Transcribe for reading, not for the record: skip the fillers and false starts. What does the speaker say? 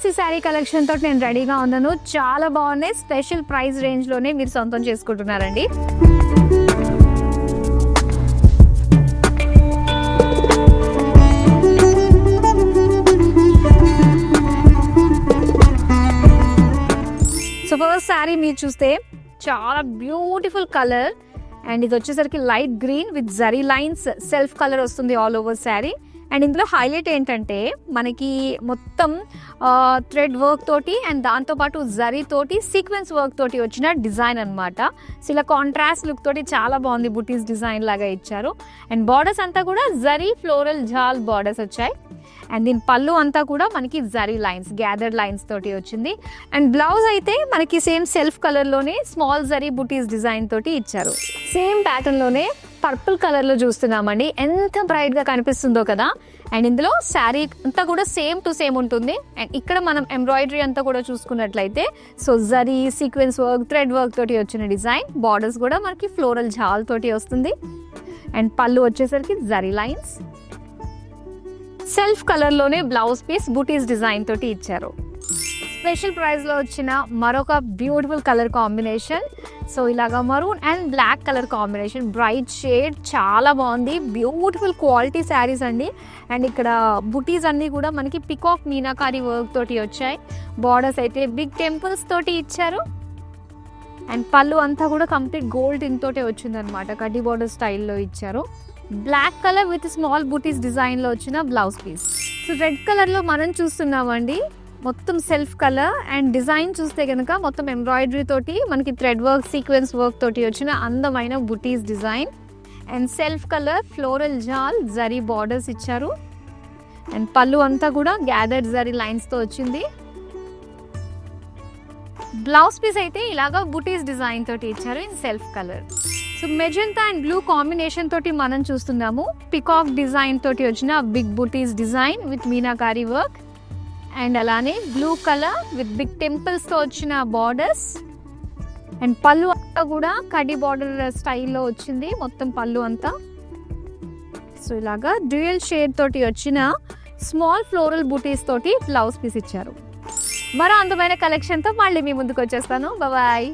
Fancy sari collection తోటి నేను రెడీగా ఉన్నాను. చాలా బాగున్నాయి. స్పెషల్ ప్రైస్ రేంజ్ లోనే మీరు సొంతం చేసుకుంటున్నారండి. సో ఫస్ట్ శారీ మీరు చూస్తే చాలా బ్యూటిఫుల్ కలర్ అండ్ ఇది వచ్చేసరికి light green with zari lines self colour వస్తుంది ఆల్ ఓవర్ శారీ. అండ్ ఇందులో హైలైట్ ఏంటంటే మనకి మొత్తం థ్రెడ్ వర్క్ తోటి అండ్ దాంతోపాటు జరీ తోటి సీక్వెన్స్ వర్క్ తోటి వచ్చిన డిజైన్ అనమాట. సో ఇలా కాంట్రాస్ట్ లుక్ తోటి చాలా బాగుంది. బుటీస్ డిజైన్ లాగా ఇచ్చారు. అండ్ బార్డర్స్ అంతా కూడా జరీ ఫ్లోరల్ జాల్ బార్డర్స్ వచ్చాయి. అండ్ దీని పళ్ళు అంతా కూడా మనకి జరీ లైన్స్ గ్యాదర్డ్ లైన్స్ తోటి వచ్చింది. అండ్ బ్లౌజ్ అయితే మనకి సేమ్ సెల్ఫ్ కలర్లోనే స్మాల్ జరీ బుటీస్ డిజైన్ తోటి ఇచ్చారు. సేమ్ ప్యాటర్న్లోనే పర్పుల్ కలర్లో చూస్తున్నామండి. ఎంత బ్రైట్గా కనిపిస్తుందో కదా. అండ్ ఇందులో శారీ అంతా కూడా సేమ్ టు సేమ్ ఉంటుంది. అండ్ ఇక్కడ మనం ఎంబ్రాయిడరీ అంతా కూడా చూసుకున్నట్లయితే so zari sequence work thread work తోటి వచ్చిన డిజైన్. బార్డర్స్ కూడా మనకి ఫ్లోరల్ జాల్ తోటి వస్తుంది. అండ్ పళ్ళు వచ్చేసరికి జరీ లైన్స్. సెల్ఫ్ కలర్లోనే బ్లౌజ్ పీస్ బుటీస్ డిజైన్ తోటి ఇచ్చారు. స్పెషల్ ప్రైస్లో వచ్చిన మరొక బ్యూటిఫుల్ కలర్ కాంబినేషన్. సో ఇలాగా maroon and black colour combination bright shade చాలా బాగుంది. బ్యూటిఫుల్ క్వాలిటీ శారీస్ అండి. అండ్ ఇక్కడ బుటీస్ అన్నీ కూడా మనకి పికాక్ మీనాకారి వర్క్ తోటి వచ్చాయి. బార్డర్స్ అయితే బిగ్ టెంపుల్స్ తోటి ఇచ్చారు. అండ్ పళ్ళు అంతా కూడా కంప్లీట్ గోల్డ్ ఇంతోటే వచ్చిందనమాట. కడ్డీ బార్డర్ స్టైల్లో ఇచ్చారు. బ్లాక్ కలర్ విత్ స్మాల్ బుటీస్ డిజైన్లో వచ్చిన బ్లౌజ్ పీస్. సో రెడ్ కలర్లో మనం చూస్తున్నామండి. మొత్తం సెల్ఫ్ కలర్ అండ్ డిజైన్ చూస్తే కనుక మొత్తం ఎంబ్రాయిడరీ తోటి మనకి థ్రెడ్ వర్క్ సీక్వెన్స్ వర్క్ తోటి వచ్చిన అందమైన బుటీస్ design. And self colour floral jaal zari borders ఇచ్చారు. అండ్ పళ్ళు అంతా కూడా గ్యాదర్డ్ జరీ లైన్స్తో వచ్చింది. బ్లౌజ్ పీస్ అయితే ఇలాగా బుటీస్ డిజైన్ తోటి ఇచ్చారు in self colour. So magenta and blue combination తోటి మనం చూస్తున్నాము. పికాక్ డిజైన్ తోటి వచ్చిన big buttis design with meenakari work. And అలానే బ్లూ కలర్ విత్ బిగ్ టెంపుల్స్తో వచ్చిన బార్డర్స్. అండ్ పళ్ళు అంతా కూడా కడ్డీ బార్డర్ స్టైల్లో వచ్చింది మొత్తం పళ్ళు అంతా. సో ఇలాగా డ్యూయల్ షేడ్ తోటి వచ్చిన స్మాల్ ఫ్లోరల్ బుటీస్ తోటి బ్లౌజ్ పీస్ ఇచ్చారు. మరో అందమైన కలెక్షన్తో మళ్ళీ మీ ముందుకు వచ్చేస్తాను. బాయ్.